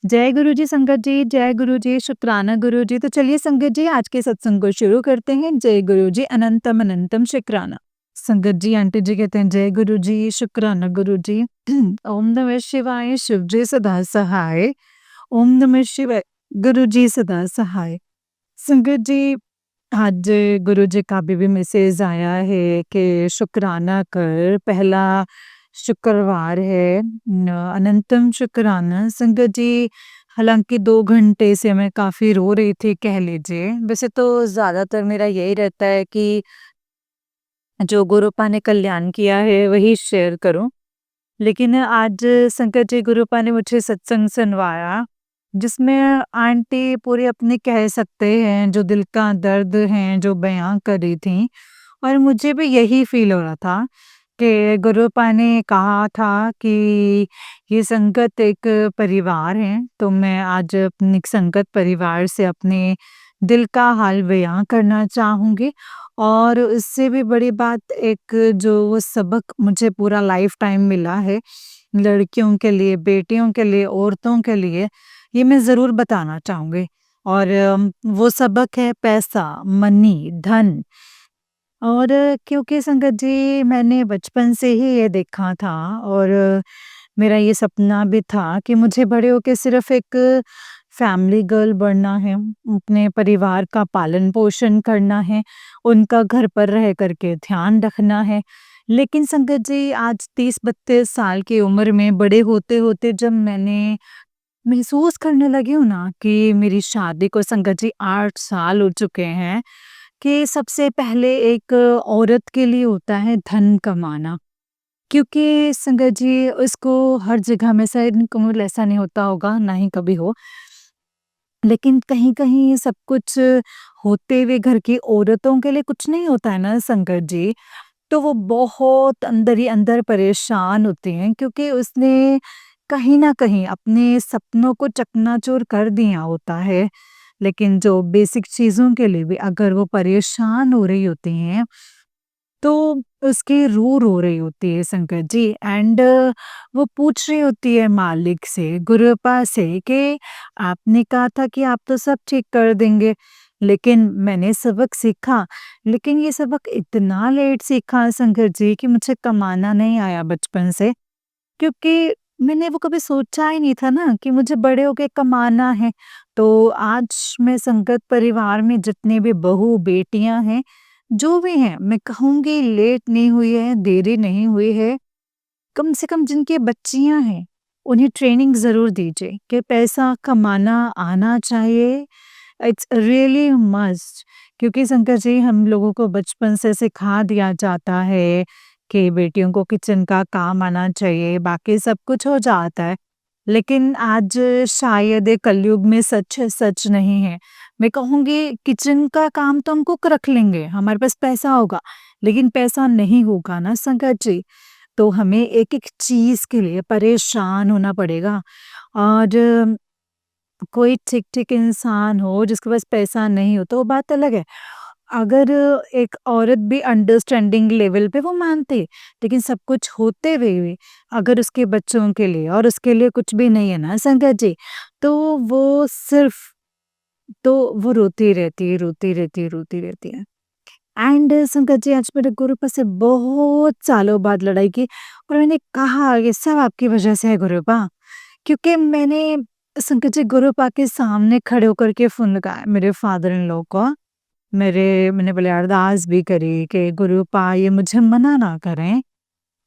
जय गुरु जी संगत जी, जय गुरु जी, शुक्राना गुरु जी। तो चलिए संगत जी आज के सत्संग को शुरू करते हैं। जय गुरु जी, अनंतम अनंतम शुक्राना। संगत जी आंटी जी कहते हैं जय गुरु जी, शुक्राना गुरु जी। ओम नमः शिवाय, शिव जी सदा सहाय। ओम नमः शिवाय, गुरु जी सदा सहाय। संगत जी आज गुरु जी का भी मैसेज आया है कि शुक्राना कर, पहला शुक्रवार है अनंतम शुक्राना। संगत जी हालांकि 2 घंटे से मैं काफ़ी रो रही थी कह लीजिए। वैसे तो ज़्यादातर मेरा यही रहता है कि जो गुरुपा ने कल्याण किया है वही शेयर करूं, लेकिन आज संकट जी गुरुपा ने मुझे सत्संग सुनवाया जिसमें आंटी पूरे अपने कह सकते हैं जो दिल का दर्द है जो बयां कर रही थी। और मुझे भी यही फील हो रहा था कि गुरुपा ने कहा था कि ये संगत एक परिवार है, तो मैं आज अपनी संगत परिवार से अपने दिल का हाल बयां करना चाहूँगी। और उससे भी बड़ी बात एक जो वो सबक मुझे पूरा लाइफ टाइम मिला है, लड़कियों के लिए, बेटियों के लिए, औरतों के लिए, ये मैं ज़रूर बताना चाहूँगी। और वो सबक है पैसा, मनी, धन। और क्योंकि संगत जी मैंने बचपन से ही ये देखा था और मेरा ये सपना भी था कि मुझे बड़े होके सिर्फ एक फैमिली गर्ल बनना है, अपने परिवार का पालन-पोषण करना है, उनका घर पर रह कर के ध्यान रखना है। लेकिन संगत जी आज 30-32 साल की उम्र में बड़े होते-होते जब मैंने महसूस करने लगी हूँ ना कि मेरी शादी को संगत जी 8 साल हो चुके हैं, कि सबसे पहले एक औरत के लिए होता है धन कमाना। क्योंकि संगत जी उसको हर जगह में शायद कमल ऐसा नहीं होता होगा, ना ही कभी हो। लेकिन कहीं-कहीं सब कुछ होते हुए घर की औरतों के लिए कुछ नहीं होता है ना संगत जी, तो वो बहुत अंदर ही अंदर परेशान होती हैं क्योंकि उसने कहीं न कहीं अपने सपनों को चकनाचूर कर दिया होता है। लेकिन जो बेसिक चीज़ों के लिए भी अगर वो परेशान हो रही होती हैं, तो उसकी रूह रो रही होती है संकट जी। एंड वो पूछ रही होती है मालिक से, गुरुपा से कि आपने कहा था कि आप तो सब ठीक कर देंगे, लेकिन मैंने सबक सीखा, लेकिन ये सबक इतना लेट सीखा संकट जी कि मुझे कमाना नहीं आया बचपन से। क्योंकि मैंने वो कभी सोचा ही नहीं था ना कि मुझे बड़े होके कमाना है। तो आज मैं संगत परिवार में जितने भी बहू बेटियां हैं, जो भी हैं, मैं कहूँगी लेट नहीं हुई है, देरी नहीं हुई है। कम से कम जिनकी बच्चियां हैं, उन्हें ट्रेनिंग ज़रूर दीजिए कि पैसा कमाना आना चाहिए। It's really must. क्योंकि शंकर जी हम लोगों को बचपन से सिखा दिया जाता है कि बेटियों को किचन का काम आना चाहिए, बाकी सब कुछ हो जाता है। लेकिन आज शायद ये कलयुग में सच नहीं है। मैं कहूँगी किचन का काम तो हम कुक रख लेंगे, हमारे पास पैसा होगा, लेकिन पैसा नहीं होगा ना संकट जी, तो हमें एक-एक चीज़ के लिए परेशान होना पड़ेगा। और कोई ठीक-ठीक इंसान हो जिसके पास पैसा नहीं हो तो वो बात अलग है। अगर एक औरत भी अंडरस्टैंडिंग लेवल पे वो मानती है, लेकिन सब कुछ होते हुए भी अगर उसके बच्चों के लिए और उसके लिए कुछ भी नहीं है ना संगत जी, तो वो सिर्फ तो वो रोती रहती है, रोती रहती है, रोती रहती है। एंड संगत जी आज मेरे गुरुपा से बहुत सालों बाद लड़ाई की और मैंने कहा ये सब आपकी वजह से है गुरुपा। क्योंकि मैंने संकट जी गुरुपा के सामने खड़े होकर के फ़ोन लगाया मेरे फादर इन लॉ को। मैंने पहले अरदास भी करी कि गुरुपा ये मुझे मना ना करें।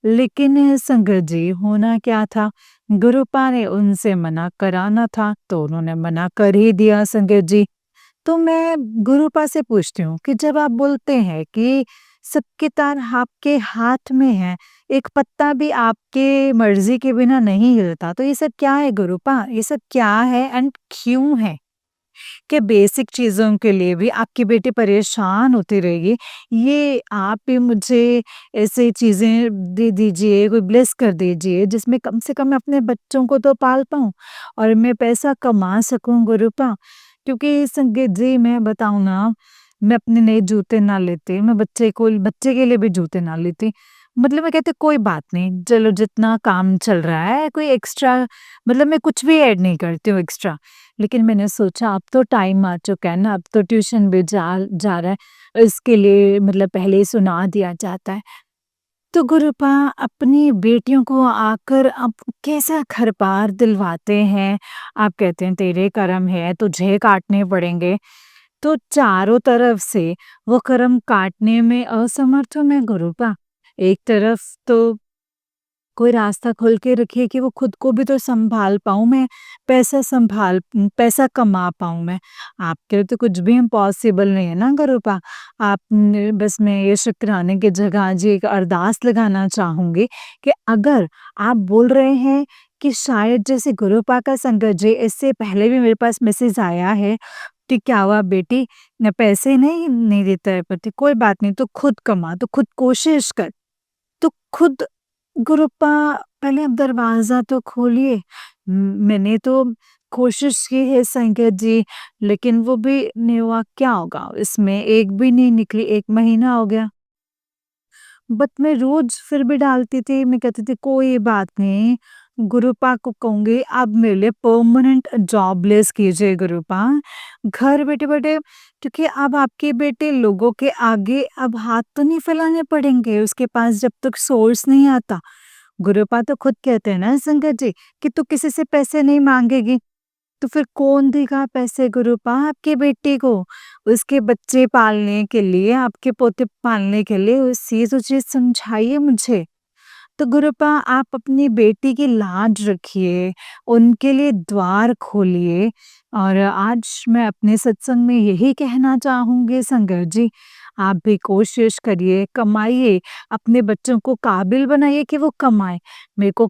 लेकिन संगत जी होना क्या था, गुरुपा ने उनसे मना कराना था, तो उन्होंने मना कर ही दिया संगत जी। तो मैं गुरुपा से पूछती हूँ कि जब आप बोलते हैं कि सबके तार आपके हाथ में हैं, एक पत्ता भी आपके मर्ज़ी के बिना नहीं हिलता, तो ये सब क्या है गुरुपा? ये सब क्या है एंड क्यों है? कि बेसिक चीज़ों के लिए भी आपकी बेटी परेशान होती रहेगी। ये आप भी मुझे ऐसे चीज़ें दे दीजिए, कोई ब्लेस कर दीजिए जिसमें कम से कम मैं अपने बच्चों को तो पाल पाऊँ और मैं पैसा कमा सकूँ गुरुपा। क्योंकि संगीत जी मैं बताऊँ ना, मैं अपने नए जूते ना लेती, मैं बच्चे के लिए भी जूते ना लेती। मतलब मैं कहती कोई बात नहीं, चलो जितना काम चल रहा है कोई एक्स्ट्रा मतलब मैं कुछ भी ऐड नहीं करती हूँ एक्स्ट्रा। लेकिन मैंने सोचा अब तो टाइम आ चुका है ना, अब तो ट्यूशन भी जा जा रहा है, इसके लिए मतलब पहले ही सुना दिया जाता है। तो गुरुपा अपनी बेटियों को आकर अब कैसा खरपार दिलवाते हैं। आप कहते हैं तेरे कर्म है, तुझे काटने पड़ेंगे। तो चारों तरफ से वो कर्म काटने में असमर्थ हूँ मैं गुरुपा। एक तरफ तो कोई रास्ता खोल के रखिए कि वो खुद को भी तो सँभाल पाऊँ मैं, पैसा कमा पाऊँ मैं। आपके लिए तो कुछ भी इम्पॉसिबल नहीं है ना गुरुपा। आप न बस मैं ये शुक्राने की जगह आज एक अरदास लगाना चाहूँगी कि अगर आप बोल रहे हैं कि शायद जैसे गुरुपा का संकट जी इससे पहले भी मेरे पास मैसेज आया है कि क्या हुआ बेटी न पैसे नहीं देता है पति, कोई बात नहीं, तू खुद कमा, तू खुद कोशिश कर। तो खुद गुरुपा पहले आप दरवाज़ा तो खोलिए। मैंने तो कोशिश की है संकट जी, लेकिन वो भी नहीं हुआ, क्या होगा इसमें? एक भी नहीं निकली, 1 महीना हो गया। बट मैं रोज़ फिर भी डालती थी, मैं कहती थी कोई बात नहीं, गुरुपा को कहूँगी आप मेरे लिए परमानेंट जॉबलेस कीजिए गुरुपा। घर बैठे-बैठे क्योंकि अब आपके बेटे लोगों के आगे अब हाथ तो नहीं फैलाने पड़ेंगे, उसके पास जब तक सोर्स नहीं आता। गुरुपा तो खुद कहते हैं ना संगत जी कि तू किसी से पैसे नहीं माँगेगी। तो फिर कौन देगा पैसे गुरुपा आपके बेटे को? उसके बच्चे पालने के लिए, आपके पोते पालने के लिए उस ये तो चीज़ समझाइए मुझे। तो गुरुपा आप अपनी बेटी की लाज रखिए, उनके लिए द्वार खोलिए और आज मैं अपने सत्संग में यही कहना चाहूँगी संगत जी, आप भी कोशिश करिए, कमाइए, अपने बच्चों को काबिल बनाइए कि वो कमाएँ। मेरे को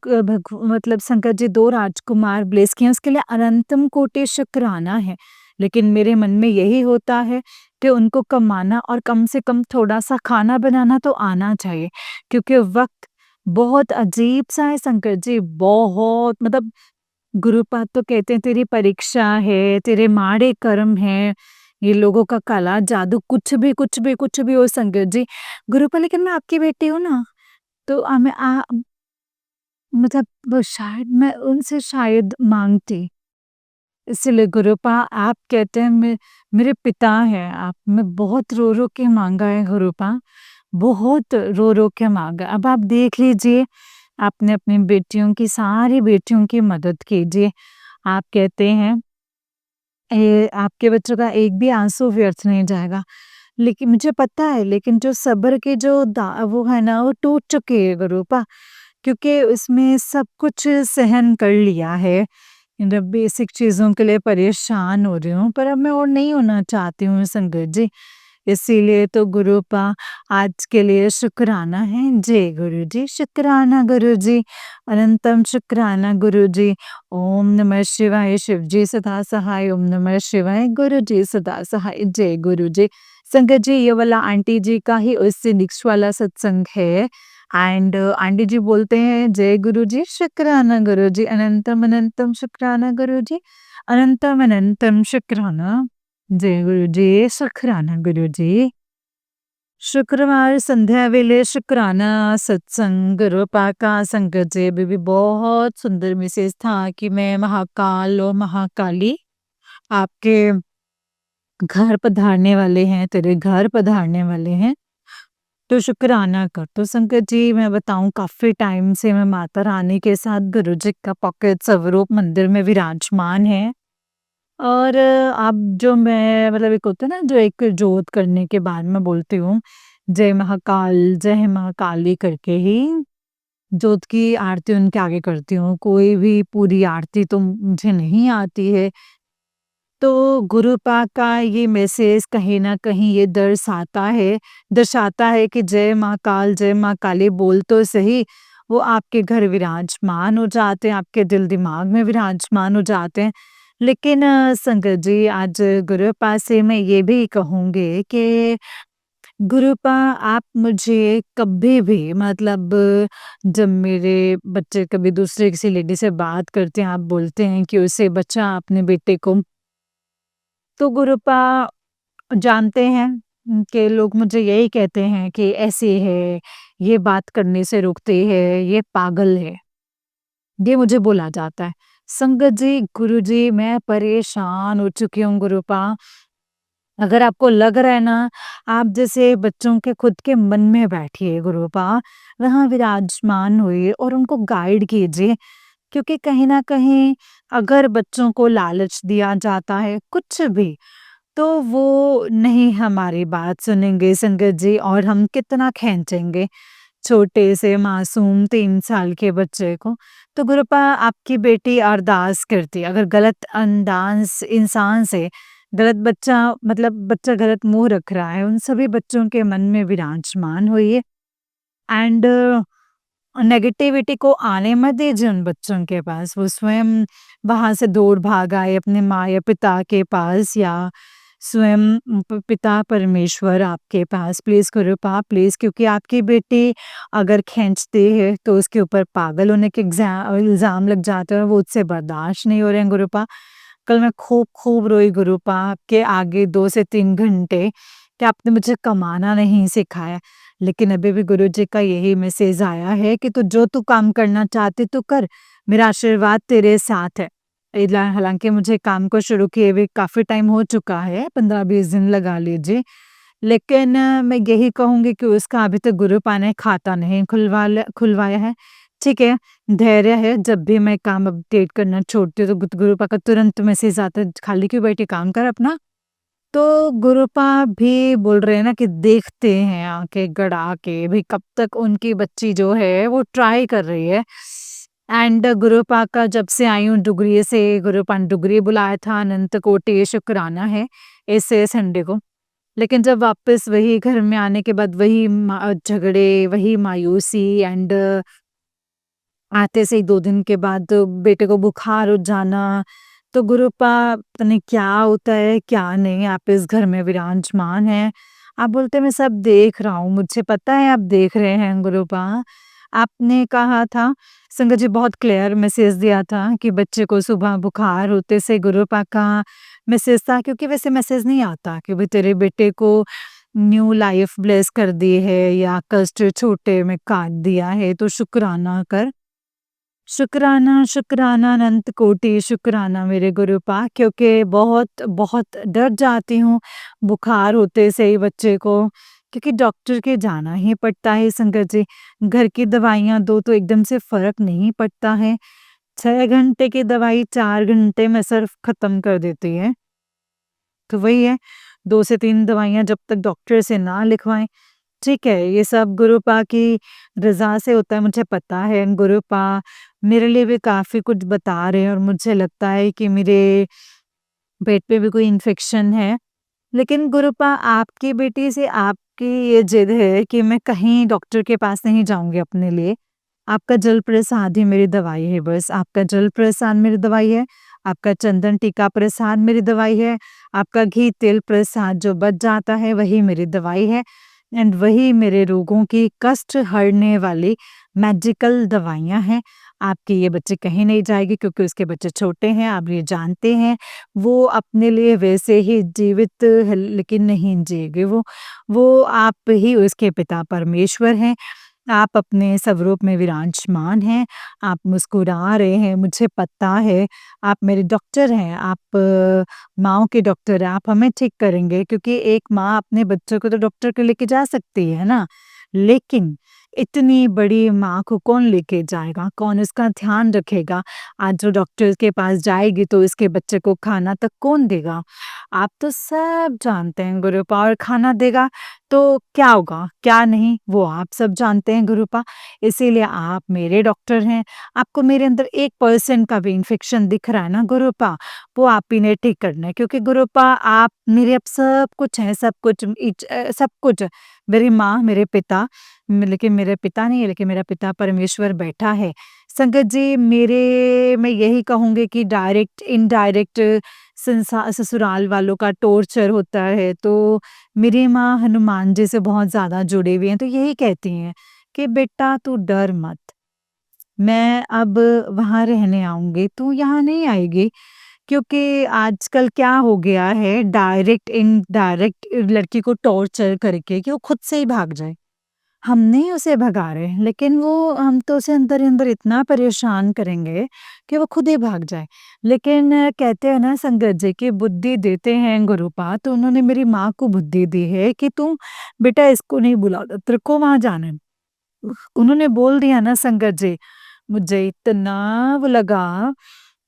मतलब शंकर जी 2 राजकुमार ब्लेस किए हैं, उसके लिए अनंतम कोटि शुक्राना है। लेकिन मेरे मन में यही होता है कि उनको कमाना और कम से कम थोड़ा-सा खाना बनाना तो आना चाहिए, क्योंकि वक़्त बहुत अजीब-सा है शंकर जी, बहुत मतलब गुरुपाद तो कहते हैं तेरी परीक्षा है, तेरे माड़े कर्म हैं, ये लोगों का काला जादू कुछ भी हो संगत जी। गुरुपा लेकिन मैं आपकी बेटी हूँ ना, तो मैं मतलब वो शायद मैं उनसे शायद माँगती। इसीलिए गुरुपा आप कहते हैं मेरे पिता हैं आप, मैं बहुत रो-रो के माँगा है गुरुपा, बहुत रो-रो के माँगा। अब आप देख लीजिए, आपने अपनी बेटियों की सारी बेटियों की मदद कीजिए। आप कहते हैं आपके बच्चों का एक भी आँसू व्यर्थ नहीं जाएगा। लेकिन मुझे पता है लेकिन जो सब्र के जो वो है ना वो टूट चुके हैं गुरुपा, क्योंकि उसमें सब कुछ सहन कर लिया है। मतलब बेसिक चीज़ों के लिए परेशान हो रही हूँ, पर अब मैं और नहीं होना चाहती हूँ संगत जी। इसीलिए तो गुरुपा आज के लिए शुक्राना है। जय गुरु जी, शुक्राना गुरु जी, अनंतम शुक्राना गुरु जी। ओम नमः शिवाय, शिव जी सदा सहाय, ओम नमः शिवाय, गुरु जी सदा सहाय, जय गुरु जी। संगत जी ये वाला आंटी जी का ही उससे नेक्स्ट वाला सत्संग है एंड आंटी जी बोलते हैं जय गुरु जी, शुक्राना गुरु जी, अनंतम अनंतम शुक्राना गुरु जी, अनंतम अनंतम शुक्राना। जय गुरु जी, शुक्राना गुरु जी। शुक्रवार संध्या वेले शुक्राना सत्संग गुरुपा का संगत जी अभी भी बहुत सुंदर मैसेज था कि मैं महाकाल और महाकाली आपके घर पधारने वाले हैं, तेरे घर पधारने वाले हैं। तो शुक्राना कर। तो संकट जी मैं बताऊँ काफ़ी टाइम से मैं माता रानी के साथ गुरु जी का पॉकेट स्वरूप मंदिर में विराजमान है। और आप जो मैं मतलब एक होता है ना जो एक जोत करने के बाद मैं बोलती हूँ, जय महाकाल, जय महाकाली करके ही जोत की आरती उनके आगे करती हूँ। कोई भी पूरी आरती तो मुझे नहीं आती है। तो गुरुपा का ये मैसेज कहीं न कहीं ये दर्शाता है कि जय माँ काल, जय माँ काली बोल तो सही, वो आपके घर विराजमान हो जाते हैं, आपके दिल-दिमाग में विराजमान हो जाते हैं। लेकिन संगत जी आज गुरुपा से मैं ये भी कहूँगी कि गुरुपा आप मुझे कभी भी मतलब जब मेरे बच्चे कभी दूसरे किसी लेडी से बात करते हैं, आप बोलते हैं कि उसे बचा अपने बेटे को तो गुरुपा जानते हैं के लोग मुझे यही कहते हैं कि ऐसे है, ये बात करने से रुकती है, ये पागल है। ये मुझे बोला जाता है। संगत जी, गुरुजी मैं परेशान हो चुकी हूँ गुरुपा। अगर आपको लग रहा है ना, आप जैसे बच्चों के खुद के मन में बैठिए गुरुपा, वहाँ विराजमान होइए और उनको गाइड कीजिए। क्योंकि कहीं न कहीं अगर बच्चों को लालच दिया जाता है, कुछ भी, तो वो नहीं हमारी बात सुनेंगे संगत जी और हम कितना खींचेंगे छोटे से मासूम 3 साल के बच्चे को। तो गुरुपा आपकी बेटी अरदास करती है, अगर गलत अंदाज़ इंसान से गलत बच्चा मतलब बच्चा गलत मुँह रख रहा है, उन सभी बच्चों के मन में विराजमान होइए एंड नेगेटिविटी को आने मत दीजिए उन बच्चों के पास। वो स्वयं वहाँ से दौड़ भाग आए अपने माँ या पिता के पास या स्वयं पिता परमेश्वर आपके पास प्लीज़ कृपा प्लीज़ क्योंकि आपकी बेटी अगर खींचती है तो उसके ऊपर पागल होने के इल्ज़ाम लग जाते हैं और वो उससे बर्दाश्त नहीं हो रहे हैं गुरुपा। कल मैं खूब-खूब रोई गुरुपा आपके आगे 2 से 3 घंटे कि आपने मुझे कमाना नहीं सिखाया। लेकिन अभी भी गुरुजी का यही मैसेज आया है कि तू काम करना चाहती तू कर, मेरा आशीर्वाद तेरे साथ है। इला हालाँकि मुझे काम को शुरू किए हुए काफ़ी टाइम हो चुका है, 15-20 दिन लगा लीजिए। लेकिन मैं यही कहूँगी कि उसका अभी तक गुरुपा ने खाता नहीं खुलवाया है। ठीक है, धैर्य है, जब भी मैं काम अपडेट करना छोड़ती हूँ तो गुरुपा का तुरंत मैसेज आता है, खाली क्यों बैठी काम कर अपना। तो गुरुपा भी बोल रहे हैं ना कि देखते हैं आँखें गड़ा के भई कब तक उनकी बच्ची जो है वो ट्राई कर रही है। एंड गुरुपा का जब से आई हूँ डुगरी से, गुरुपा ने डुगरी बुलाया था, अनंतकोटि शुक्राना है इस संडे को। लेकिन जब वापस वही घर में आने के बाद वही झगड़े, वही मायूसी एंड आते से ही 2 दिन के बाद बेटे को बुखार हो जाना, तो गुरुपा पता नहीं क्या होता है, क्या नहीं, आप इस घर में विराजमान हैं। आप बोलते हैं मैं सब देख रहा हूँ, मुझे पता है आप देख रहे हैं गुरुपा। आपने कहा था संगत जी बहुत क्लियर मैसेज दिया था कि बच्चे को सुबह बुखार होते से गुरुपा का मैसेज था क्योंकि वैसे मैसेज नहीं आता कि भई तेरे बेटे को न्यू लाइफ ब्लेस कर दी है या कष्ट छोटे में काट दिया है, तो शुक्राना कर। शुक्राना, शुक्राना अनंत कोटि शुक्राना मेरे गुरुपा क्योंकि बहुत, बहुत डर जाती हूँ बुखार होते से ही बच्चे को, क्योंकि डॉक्टर के जाना ही पड़ता है संगत जी। घर की दवाइयाँ दो तो एकदम से फ़र्क नहीं पड़ता है। 6 घंटे की दवाई 4 घंटे में सिर्फ़ ख़त्म कर देती है। तो वही है, 2 से 3 दवाइयाँ जब तक डॉक्टर से ना लिखवाएँ ठीक है, ये सब गुरुपा की रज़ा से होता है मुझे पता है। गुरुपा मेरे लिए भी काफ़ी कुछ बता रहे हैं और मुझे लगता है कि मेरे पेट पे भी कोई इन्फेक्शन है। लेकिन गुरुपा आपकी बेटी से आपकी ये ज़िद है कि मैं कहीं डॉक्टर के पास नहीं जाऊँगी अपने लिए। आपका जल प्रसाद ही मेरी दवाई है बस, आपका जल प्रसाद मेरी दवाई है, आपका चंदन टीका प्रसाद मेरी दवाई है, आपका घी तेल प्रसाद जो बच जाता है वही मेरी दवाई है एंड वही मेरे रोगों की कष्ट हरने वाली मैजिकल दवाइयाँ हैं। आपकी ये बच्ची कहीं नहीं जाएगी क्योंकि उसके बच्चे छोटे हैं, आप ये जानते हैं। वो अपने लिए वैसे ही जीवित है लेकिन नहीं जिएगी वो। वो आप ही उसके पिता परमेश्वर हैं। आप अपने स्वरूप में विराजमान हैं, आप मुस्कुरा रहे हैं, मुझे पता है, आप मेरे डॉक्टर हैं, आप माँओं के डॉक्टर हैं, आप हमें ठीक करेंगे क्योंकि एक माँ अपने बच्चों को तो डॉक्टर के लेके जा सकती है ना, लेकिन इतनी बड़ी माँ को कौन लेके जाएगा? कौन उसका ध्यान रखेगा? आज जो डॉक्टर के पास जाएगी तो उसके बच्चे को खाना तक कौन देगा? आप तो सब जानते हैं गुरुपा और खाना देगा तो क्या होगा, क्या नहीं वो आप सब जानते हैं गुरुपा। इसीलिए आप मेरे डॉक्टर हैं, आपको मेरे अंदर 1% का भी इन्फेक्शन दिख रहा है ना गुरुपा, वो आप ही ने ठीक करना है क्योंकि गुरुपा आप मेरे अब सब कुछ हैं, सब कुछ सब कुछ। मेरी माँ, मेरे पिता लेकिन मेरे पिता नहीं है लेकिन मेरा पिता परमेश्वर बैठा है। संगत जी मेरे मैं यही कहूँगी कि डायरेक्ट, इनडायरेक्ट ससुराल वालों का टॉर्चर होता है तो मेरी माँ हनुमान जी से बहुत ज़्यादा जुड़ी हुई हैं, तो यही कहती हैं कि बेटा तू डर मत, मैं अब वहाँ रहने आऊँगी, तू यहाँ नहीं आएगी क्योंकि आजकल क्या हो गया है, डायरेक्ट इनडायरेक्ट लड़की को टॉर्चर करके कि वो खुद से ही भाग जाए। हम नहीं उसे भगा रहे, लेकिन वो हम तो उसे अंदर ही अंदर इतना परेशान करेंगे कि वो खुद ही भाग जाए। लेकिन कहते हैं ना संगत जी कि बुद्धि देते हैं गुरुपा, तो उन्होंने मेरी माँ को बुद्धि दी है कि तुम बेटा इसको नहीं बुलाना, तेरे को वहाँ जाना है। उन्होंने बोल दिया ना संगत जी, मुझे इतना वो लगा,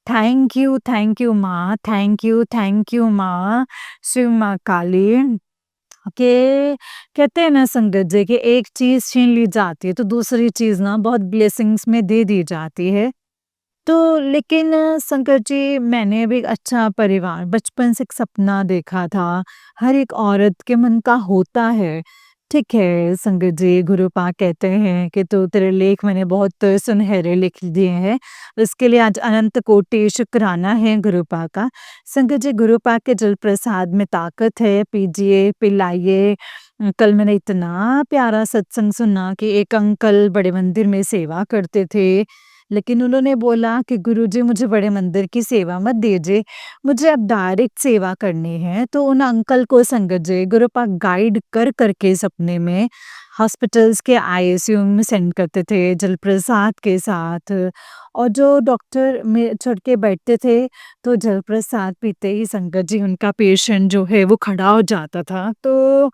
थैंक यू माँ, थैंक यू माँ, शिव माँ काली। के कहते हैं ना संगत जी कि एक चीज़ छीन ली जाती है तो दूसरी चीज़ ना बहुत ब्लेसिंग्स में दे दी जाती है। तो लेकिन संगत जी मैंने भी एक अच्छा परिवार बचपन से एक सपना देखा था, हर एक औरत के मन का होता है। ठीक है संगत जी, गुरुपा कहते हैं कि तो तेरे लेख मैंने बहुत सुनहरे लिख दिए हैं, उसके लिए आज अनंत कोटि शुक्राना है गुरुपा का। संगत जी गुरुपा के जल प्रसाद में ताकत है, पीजिए, पिलाइए। कल मैंने इतना प्यारा सत्संग सुना कि एक अंकल बड़े मंदिर में सेवा करते थे, लेकिन उन्होंने बोला कि गुरुजी मुझे बड़े मंदिर की सेवा मत दीजिए, मुझे अब डायरेक्ट सेवा करनी है। तो उन अंकल को संगत जी गुरुपा गाइड कर करके सपने में हॉस्पिटल्स के आईसीयू में सेंड करते थे जलप्रसाद के साथ। और जो डॉक्टर में चढ़ के बैठते थे, तो जलप्रसाद पीते ही संगत जी उनका पेशेंट जो है वो खड़ा हो जाता था। तो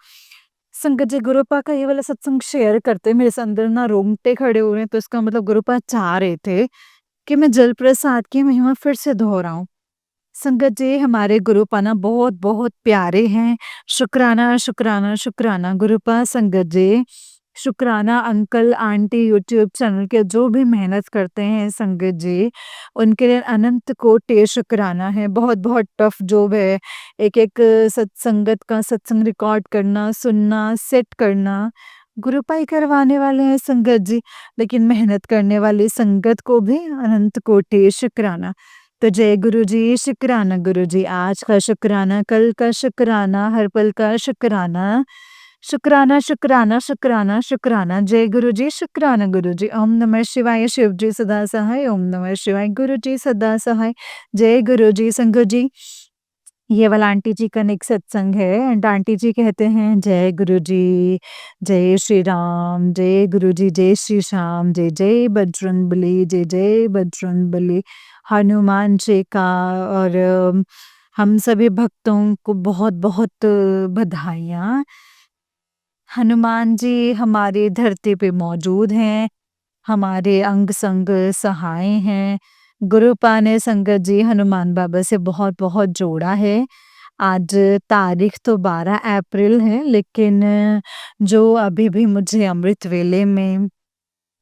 संगत जी गुरुपा का ये वाला सत्संग शेयर करते मेरे से अंदर ना रोंगटे खड़े हो रहे हैं, तो इसका मतलब गुरुपा चाह रहे थे कि मैं जलप्रसाद की महिमा फिर से दोहराऊं। संगत जी हमारे गुरुपा ना बहुत बहुत प्यारे हैं। शुक्राना शुक्राना शुक्राना गुरुपा। संगत जी शुक्राना अंकल आंटी यूट्यूब चैनल के जो भी मेहनत करते हैं संगत जी, उनके लिए अनंत कोटि शुक्राना है। बहुत बहुत टफ जॉब है, एक एक सत्संगत का सत्संग रिकॉर्ड करना, सुनना, सेट करना, गुरुपा ही करवाने वाले हैं संगत जी। लेकिन मेहनत करने वाली संगत को भी अनंत कोटि शुक्राना। तो जय गुरु जी, शुक्राना गुरु जी, आज का शुक्राना, कल का शुक्राना, हर पल का शुक्राना। शुक्राना, शुक्राना, शुक्राना, शुक्राना, जय गुरु जी, शुक्राना गुरु जी। ओम नमः शिवाय, शिव जी सदा सहाय, ओम नमः शिवाय, गुरु जी सदा सहाय, जय गुरु जी। संगत जी ये वाला आंटी जी का नेक्स्ट सत्संग है एंड आंटी जी कहते हैं जय गुरु जी, जय श्री राम, जय गुरु जी, जय श्री श्याम, जय जय बजरंगबली, जय जय बजरंगबली। हनुमान जी का और हम सभी भक्तों को बहुत बहुत बधाइयाँ। हनुमान जी हमारी धरती पे मौजूद हैं, हमारे अंग संग सहाय हैं। गुरुपा ने संगत जी हनुमान बाबा से बहुत बहुत जोड़ा है। आज तारीख तो 12 अप्रैल है, लेकिन जो अभी भी मुझे अमृत वेले में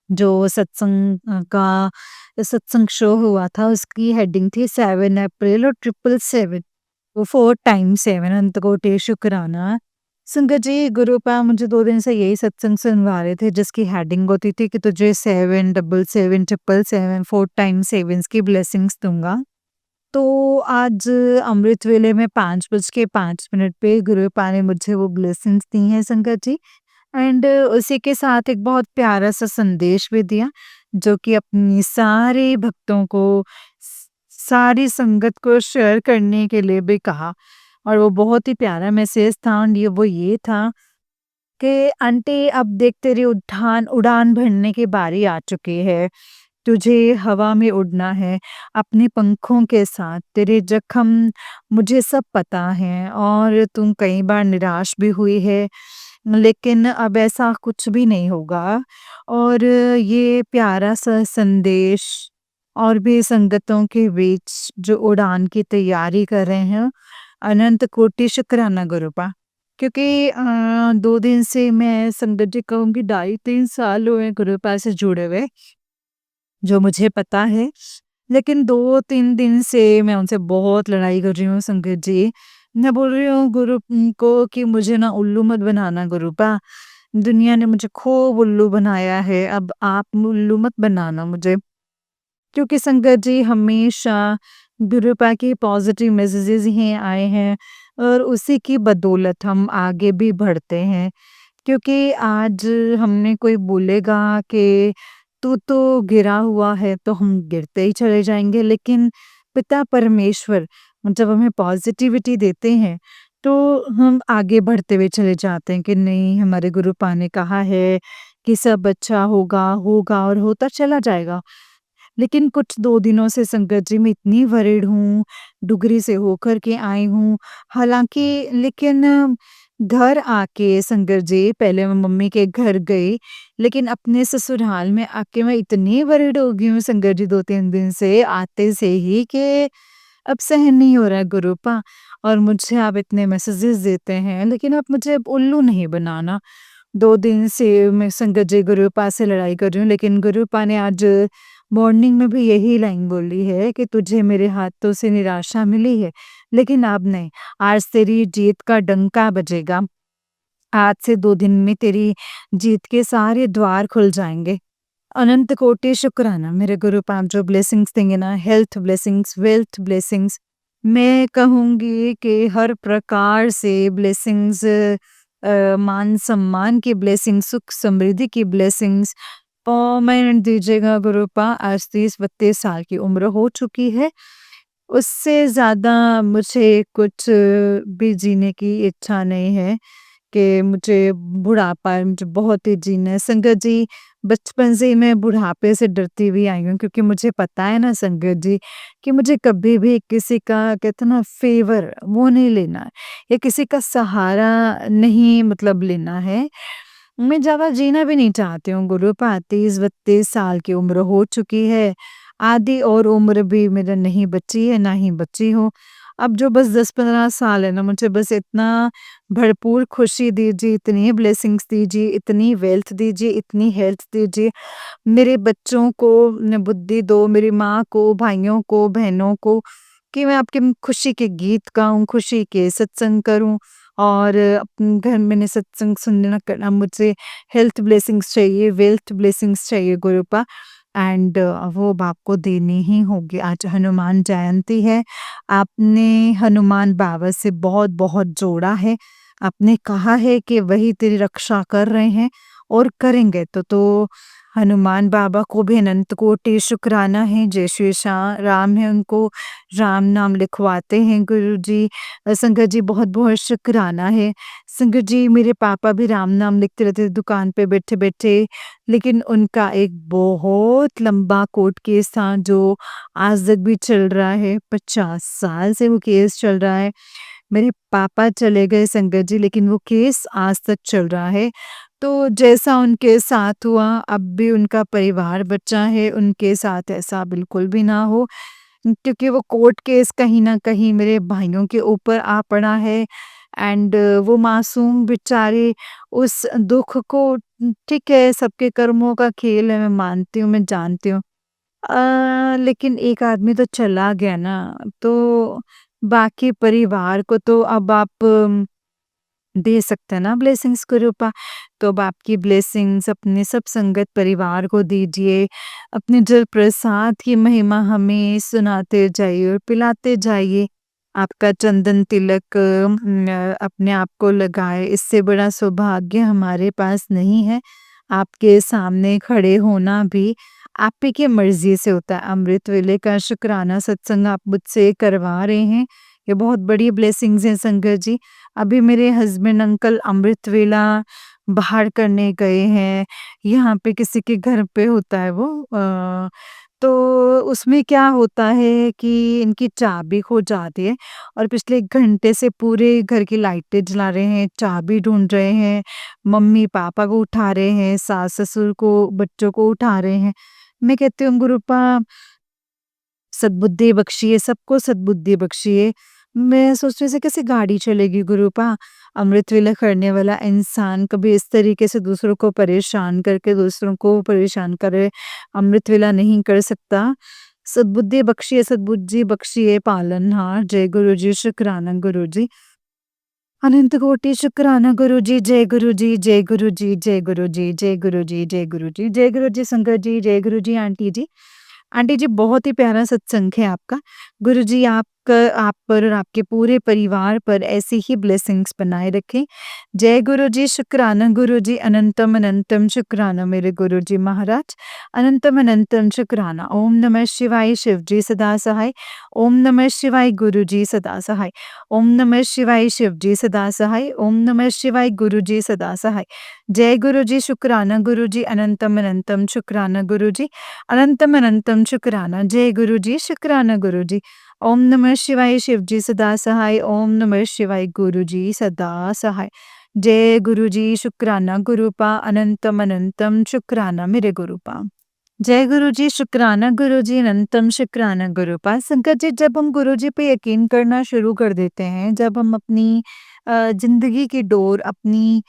जो सत्संग का सत्संग शो हुआ था उसकी हेडिंग थी 7 अप्रैल और 777, वो 4 टाइम्स 7 अनंतकोटि शुक्राना। संगत जी गुरुपा मुझे 2 दिन से यही सत्संग सुनवा रहे थे जिसकी हेडिंग होती थी कि तुझे 7 डबल 7 ट्रिपल 7 4 टाइम्स सेवेंस की ब्लेसिंग्स दूंगा। तो आज अमृत वेले में 5:05 पे गुरुपा ने मुझे वो ब्लेसिंग्स दी हैं संगत जी। एंड उसी के साथ एक बहुत प्यारा सा संदेश भी दिया, जो कि अपनी सारे भक्तों को सारी संगत को शेयर करने के लिए भी कहा। और वो बहुत ही प्यारा मैसेज था और ये वो ये था कि आंटी अब देख तेरी उड़ान भरने की बारी आ चुकी है, तुझे हवा में उड़ना है अपने पंखों के साथ। तेरे जख्म मुझे सब पता है और तुम कई बार निराश भी हुई है, लेकिन अब ऐसा कुछ भी नहीं होगा। और ये प्यारा सा संदेश और भी संगतों के बीच जो उड़ान की तैयारी कर रहे हैं, अनंत कोटि शुक्राना गुरुपा। क्योंकि 2 दिन से मैं संगत जी कहूँगी 2.5-3 साल हुए गुरुपा से जुड़े हुए, जो मुझे पता है। लेकिन 2-3 दिन से मैं उनसे बहुत लड़ाई कर रही हूँ संगत जी। मैं बोल रही हूँ गुरु को कि मुझे ना उल्लू मत बनाना गुरुपा। दुनिया ने मुझे खूब उल्लू बनाया है, अब आप उल्लू मत बनाना मुझे। क्योंकि संगत जी हमेशा गुरुपा के पॉजिटिव मैसेजेस ही आए हैं और उसी की बदौलत हम आगे भी बढ़ते हैं। क्योंकि आज हमने कोई बोलेगा कि तू तो गिरा हुआ है तो हम गिरते ही चले जाएंगे, लेकिन पिता परमेश्वर जब हमें पॉज़िटिविटी देते हैं, तो हम आगे बढ़ते हुए चले जाते हैं कि नहीं, हमारे गुरुपा ने कहा है कि सब अच्छा होगा, होगा और होता चला जाएगा। लेकिन कुछ 2 दिनों से संगत जी मैं इतनी वरीड हूँ, डुगरी से होकर के आई हूँ। हालाँकि लेकिन घर आके संगत जी पहले मैं मम्मी के घर गई, लेकिन अपने ससुराल में आके मैं इतनी वरीड हो गई हूँ संगत जी 2-3 दिन से, आते से ही कि अब सहन नहीं हो रहा है गुरुपा। और मुझे आप इतने मैसेजेस देते हैं, लेकिन आप मुझे अब उल्लू नहीं बनाना। 2 दिन से मैं संगत जी गुरुपा से लड़ाई कर रही हूँ, लेकिन गुरुपा ने आज मॉर्निंग में भी यही लाइन बोली है कि तुझे मेरे हाथों से निराशा मिली है, लेकिन अब नहीं, आज तेरी जीत का डंका बजेगा। आज से 2 दिन में तेरी जीत के सारे द्वार खुल जाएँगे। अनंत कोटि शुक्राना मेरे गुरुपा आप जो ब्लेसिंग्स देंगे ना, हेल्थ ब्लेसिंग्स, वेल्थ ब्लेसिंग्स, मैं कहूँगी कि हर प्रकार से ब्लेसिंग्स, मान-सम्मान की ब्लेसिंग्स, सुख-समृद्धि की ब्लेसिंग्स परमानेंट दीजिएगा गुरुपा। आज 30-32 साल की उम्र हो चुकी है। उससे ज़्यादा मुझे कुछ भी जीने की इच्छा नहीं है कि मुझे बुढ़ापा मुझे बहुत ही जीना है। संगत जी, बचपन से ही मैं बुढ़ापे से डरती हुई आई हूँ, क्योंकि मुझे पता है ना संगत जी कि मुझे कभी भी किसी का कहते हैं ना फ़ेवर वो नहीं लेना है, या किसी का सहारा नहीं मतलब लेना है। मैं ज़्यादा जीना भी नहीं चाहती हूँ गुरुपा, 30-32 साल की उम्र हो चुकी है। आधी और उम्र भी मेरा नहीं बची है, ना ही बची हो। अब जो बस 10-15 साल है ना, मुझे बस इतना भरपूर खुशी दीजिए, इतनी ब्लेसिंग्स दीजिए, इतनी वेल्थ दीजिए, इतनी हेल्थ दीजिए। मेरे बच्चों को न बुद्धि दो, मेरी माँ को, भाइयों को, बहनों को, कि मैं आपकी खुशी के गीत गाऊँ, खुशी के सत्संग करूँ, और अपने घर में सत्संग सुनना करना। मुझे हेल्थ ब्लेसिंग्स चाहिए, वेल्थ ब्लेसिंग्स चाहिए गुरुपा, एंड वो अब आपको देनी ही होगी। आज हनुमान जयंती है, आपने हनुमान बाबा से बहुत-बहुत जोड़ा है। आपने कहा है कि वही तेरी रक्षा कर रहे हैं और करेंगे, तो हनुमान बाबा को भी अनंत कोटि शुक्राना है। जय श्री राम है, उनको राम नाम लिखवाते हैं गुरुजी। संगत जी बहुत-बहुत शुक्राना है। संगत जी, मेरे पापा भी राम नाम लिखते रहते थे दुकान पे बैठे-बैठे, लेकिन उनका एक बहुत लंबा कोर्ट केस था जो आज तक भी चल रहा है। 50 साल से वो केस चल रहा है। मेरे पापा चले गए संगत जी, लेकिन वो केस आज तक चल रहा है। तो जैसा उनके साथ हुआ, अब भी उनका परिवार बचा है, उनके साथ ऐसा बिल्कुल भी ना हो, क्योंकि वो कोर्ट केस कहीं न कहीं मेरे भाइयों के ऊपर आ पड़ा है, एंड वो मासूम बेचारे उस दुःख को, ठीक है सबके कर्मों का खेल है, मैं मानती हूँ, मैं जानती हूँ। लेकिन एक आदमी तो चला गया ना, तो बाकी परिवार को तो अब आप दे सकते हैं ना ब्लेसिंग्स के रूपा। तो अब आपकी ब्लेसिंग्स अपने सब संगत परिवार को दीजिए। अपने जल प्रसाद की महिमा हमें सुनाते जाइए और पिलाते जाइए। आपका चंदन तिलक अपने आप को लगाए, इससे बड़ा सौभाग्य हमारे पास नहीं है। आपके सामने खड़े होना भी आप ही की मर्ज़ी से होता है। अमृत वेले का शुक्राना सत्संग आप मुझसे करवा रहे हैं। ये बहुत बड़ी ब्लेसिंग्स हैं संगत जी। अभी मेरे हस्बैंड अंकल अमृत वेला बाहर करने गए हैं। यहाँ पे किसी के घर पे होता है वो, तो उसमें क्या होता है कि इनकी चाबी खो जाती है, और पिछले 1 घंटे से पूरे घर की लाइटें जला रहे हैं, चाबी ढूँढ रहे हैं, मम्मी-पापा को उठा रहे हैं, सास-ससुर को, बच्चों को उठा रहे हैं। मैं कहती हूँ गुरुपा सद्बुद्धि बख्शिए, सबको सद्बुद्धि बख्शिए। मैं सोचती हूँ ऐसे कैसे गाड़ी चलेगी गुरुपा? अमृत वेला करने वाला इंसान कभी इस तरीके से दूसरों को परेशान करके दूसरों को परेशान करे, अमृत वेला नहीं कर सकता। सद्बुद्धि बख्शिए, सद्बुद्धि बख्शिए पालनहार। जय गुरुजी, शुक्राना गुरुजी। अनंत कोटि शुक्राना गुरुजी, जय गुरुजी, जय गुरुजी, जय गुरुजी, जय गुरुजी, जय गुरुजी, जय गुरुजी संगत जी, जय गुरुजी आंटी जी। आंटी जी बहुत ही प्यारा सत्संग है आपका। गुरुजी आप आप पर और आपके पूरे परिवार पर ऐसी ही ब्लेसिंग्स बनाए रखें। जय गुरु जी, शुक्राना गुरु जी, अनंतम अनंतम शुक्राना मेरे गुरु जी महाराज, अनंतम अनंतम शुक्राना। ओम नमः शिवाय, शिव जी सदा सहाय। ओम नमः शिवाय, गुरु जी सदा सहाय। ओम नमः शिवाय, शिव जी सदा सहाय। ओम नमः शिवाय, गुरु जी सदा सहाय। जय गुरु जी, शुक्राना गुरु जी, अनंतम अनंतम शुक्राना गुरु जी, अनंतम अनंतम शुक्राना। जय गुरु जी, शुक्राना गुरु जी। ओम नमः शिवाय, शिव जी सदा सहाय। ओम नमः शिवाय, गुरु जी सदा सहाय। जय गुरु जी, शुक्राना गुरुपा, अनंतम अनंतम शुक्राना मेरे गुरुपा। जय गुरु जी, शुक्राना गुरु जी, अनंतम शुक्राना गुरुपा। संकट जी, जब हम गुरु जी पे यकीन करना शुरू कर देते हैं, जब हम अपनी ज़िंदगी की डोर, अपनी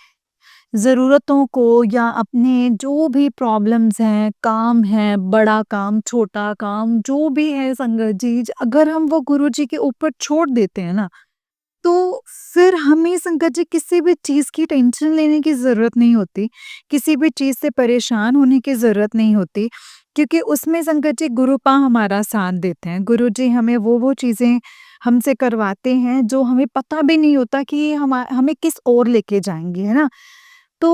ज़रूरतों को या अपने जो भी प्रॉब्लम्स हैं, काम है, बड़ा काम, छोटा काम, जो भी है संगत जी, अगर हम वो गुरु जी के ऊपर छोड़ देते हैं ना, तो फिर हमें संकट जी किसी भी चीज़ की टेंशन लेने की ज़रूरत नहीं होती, किसी भी चीज़ से परेशान होने की ज़रूरत नहीं होती, क्योंकि उसमें संकट जी गुरुपा हमारा साथ देते हैं। गुरु जी हमें वो चीज़ें हमसे करवाते हैं जो हमें पता भी नहीं होता कि ये हमें किस ओर लेके जाएँगे, है ना? तो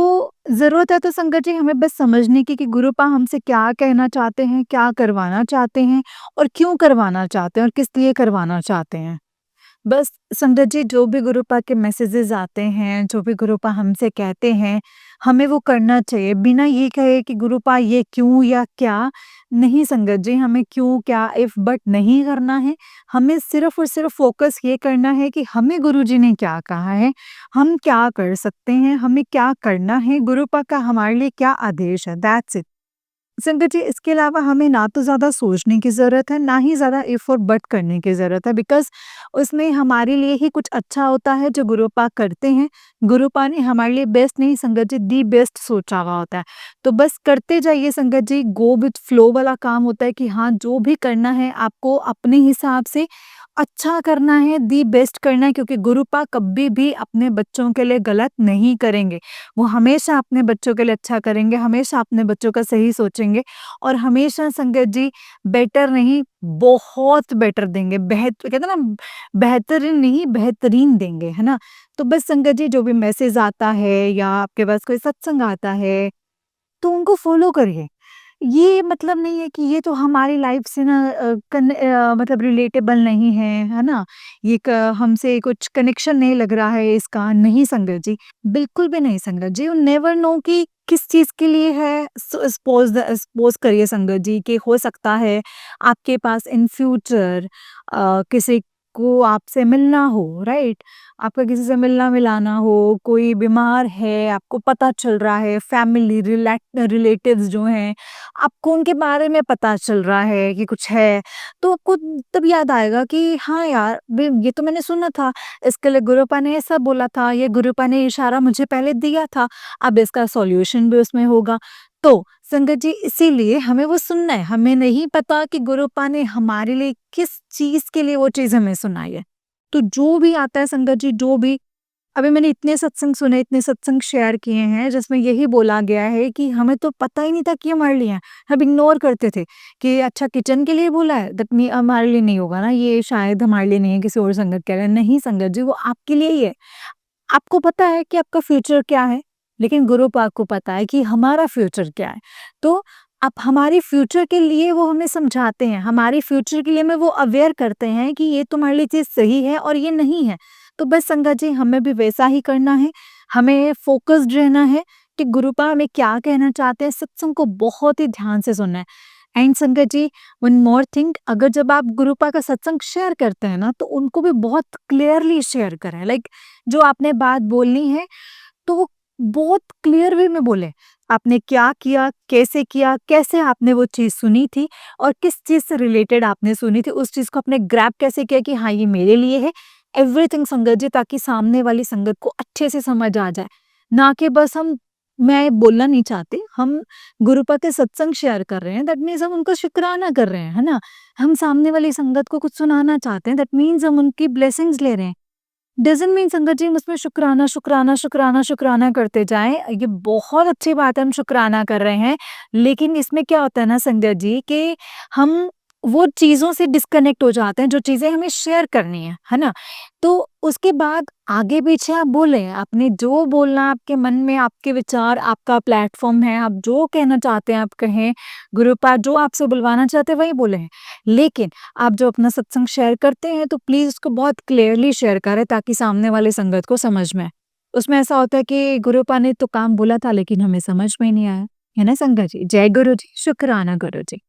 ज़रूरत है तो संकट जी हमें बस समझने की कि गुरुपा हमसे क्या कहना चाहते हैं, क्या करवाना चाहते हैं और क्यों करवाना चाहते हैं और किस लिए करवाना चाहते हैं। बस संगत जी, जो भी गुरुपा के मैसेजेस आते हैं, जो भी गुरुपा हमसे कहते हैं, हमें वो करना चाहिए बिना ये कहे कि गुरुपा ये क्यों या क्या। नहीं संगत जी, हमें क्यों, क्या, इफ, बट नहीं करना है। हमें सिर्फ और सिर्फ फोकस ये करना है कि हमें गुरुजी ने क्या कहा है, हम क्या कर सकते हैं, हमें क्या करना है, गुरुपा का हमारे लिए क्या आदेश है, दैट्स इट। संगत जी, इसके अलावा हमें ना तो ज़्यादा सोचने की ज़रूरत है, ना ही ज़्यादा इफ़ और बट करने की ज़रूरत है, बिकॉज़ उसमें हमारे लिए ही कुछ अच्छा होता है जो गुरुपा करते हैं। गुरुपा ने हमारे लिए बेस्ट नहीं संगत जी, दी बेस्ट सोचा हुआ होता है। तो बस करते जाइए संगत जी, गो विथ फ्लो वाला काम होता है कि हाँ, जो भी करना है आपको अपने हिसाब से अच्छा करना है, दी बेस्ट करना है, क्योंकि गुरुपा कभी भी अपने बच्चों के लिए गलत नहीं करेंगे। वो हमेशा अपने बच्चों के लिए अच्छा करेंगे, हमेशा अपने बच्चों का सही सोचेंगे और हमेशा संगत जी बेटर नहीं, बहुत बेटर देंगे। कहते हैं ना, बेहतरीन नहीं, बेहतरीन देंगे, है ना? तो बस संगत जी, जो भी मैसेज आता है या आपके पास कोई सत्संग आता है, तो उनको फ़ॉलो करिए। ये मतलब नहीं है कि ये तो हमारी लाइफ से ना मतलब रिलेटेबल नहीं है ना? ये क हमसे कुछ कनेक्शन नहीं लग रहा है इसका, नहीं संगत जी, बिल्कुल भी नहीं संगत जी। यू नेवर नो कि किस चीज़ के लिए है। सपोज़ करिए संगत जी कि हो सकता है आपके पास इन फ्यूचर किसी को आपसे मिलना हो, राइट? आपका किसी से मिलना-मिलाना हो, कोई बीमार है, आपको पता चल रहा है, फैमिली रिलेटिव्स जो हैं, आपको उनके बारे में पता चल रहा है कि कुछ है, तो आपको तब याद आएगा कि हाँ यार, ये तो मैंने सुना था, इसके लिए गुरुपा ने ऐसा बोला था, ये गुरुपा ने इशारा मुझे पहले दिया था, अब इसका सॉल्यूशन भी उसमें होगा। तो संगत जी, इसीलिए हमें वो सुनना है, हमें नहीं पता कि गुरुपा ने हमारे लिए किस चीज़ के लिए वो चीज़ हमें सुनाई है। तो जो भी आता है संगत जी, जो भी अभी मैंने इतने सत्संग सुने, इतने सत्संग शेयर किए हैं जिसमें यही बोला गया है कि हमें तो पता ही नहीं था कि हमारे लिए है। हम इग्नोर करते थे कि अच्छा किचन के लिए बोला है, दैट मीन हमारे लिए नहीं होगा ना, ये शायद हमारे लिए नहीं है, किसी और संगत के लिए। नहीं संगत जी, वो आपके लिए ही है। आपको पता है कि आपका फ्यूचर क्या है, लेकिन गुरु पाक को पता है कि हमारा फ्यूचर क्या है। तो आप हमारे फ्यूचर के लिए वो हमें समझाते हैं, हमारे फ्यूचर के लिए हमें वो अवेयर करते हैं कि ये तुम्हारे लिए चीज़ सही है और ये नहीं है। तो बस संगत जी, हमें भी वैसा ही करना है, हमें फ़ोकस्ड रहना है कि गुरुपा हमें क्या कहना चाहते हैं, सत्संग को बहुत ही ध्यान से सुनना है। एंड संगत जी, वन मोर थिंग, अगर जब आप गुरुपा का सत्संग शेयर करते हैं ना, तो उनको भी बहुत क्लियरली शेयर करें। लाइक जो आपने बात बोलनी है, तो वो बहुत क्लियर वे में बोले। आपने क्या किया, कैसे आपने वो चीज़ सुनी थी और किस चीज़ से रिलेटेड आपने सुनी थी, उस चीज़ को आपने ग्रैब कैसे किया कि हाँ, ये मेरे लिए है। एवरीथिंग संगत जी, ताकि सामने वाली संगत को अच्छे से समझ आ जाए। ना कि बस मैं बोलना नहीं चाहती, हम गुरुपा के सत्संग शेयर कर रहे हैं, दैट मीन्स हम उनका शुकराना कर रहे हैं, है ना? हम सामने वाली संगत को कुछ सुनाना चाहते हैं, दैट मीन्स हम उनकी ब्लेसिंग्स ले रहे हैं। डज़न्ट मीन संगत जी हम उसमें शुक्राना, शुक्राना, शुक्राना, शुक्राना करते जाएँ। ये बहुत अच्छी बात है, हम शुक्राना कर रहे हैं, लेकिन इसमें क्या होता है ना संगत जी कि हम वो चीज़ों से डिस्कनेक्ट हो जाते हैं, जो चीज़ें हमें शेयर करनी है ना? तो उसके बाद आगे-पीछे आप बोलें, आपने जो बोलना है आपके मन में, आपके विचार, आपका प्लेटफ़ॉर्म है, आप जो कहना चाहते हैं आप कहें, गुरु पाठ जो आपसे बुलवाना चाहते हैं वही बोलें। लेकिन आप जो अपना सत्संग शेयर करते हैं तो प्लीज़ उसको बहुत क्लियरली शेयर करें ताकि सामने वाले संगत को समझ में आए। उसमें ऐसा होता है कि गुरुपा ने तो काम बोला था लेकिन हमें समझ में ही नहीं आया, है ना संगत जी? जय गुरु जी, शुक्राना गुरु जी।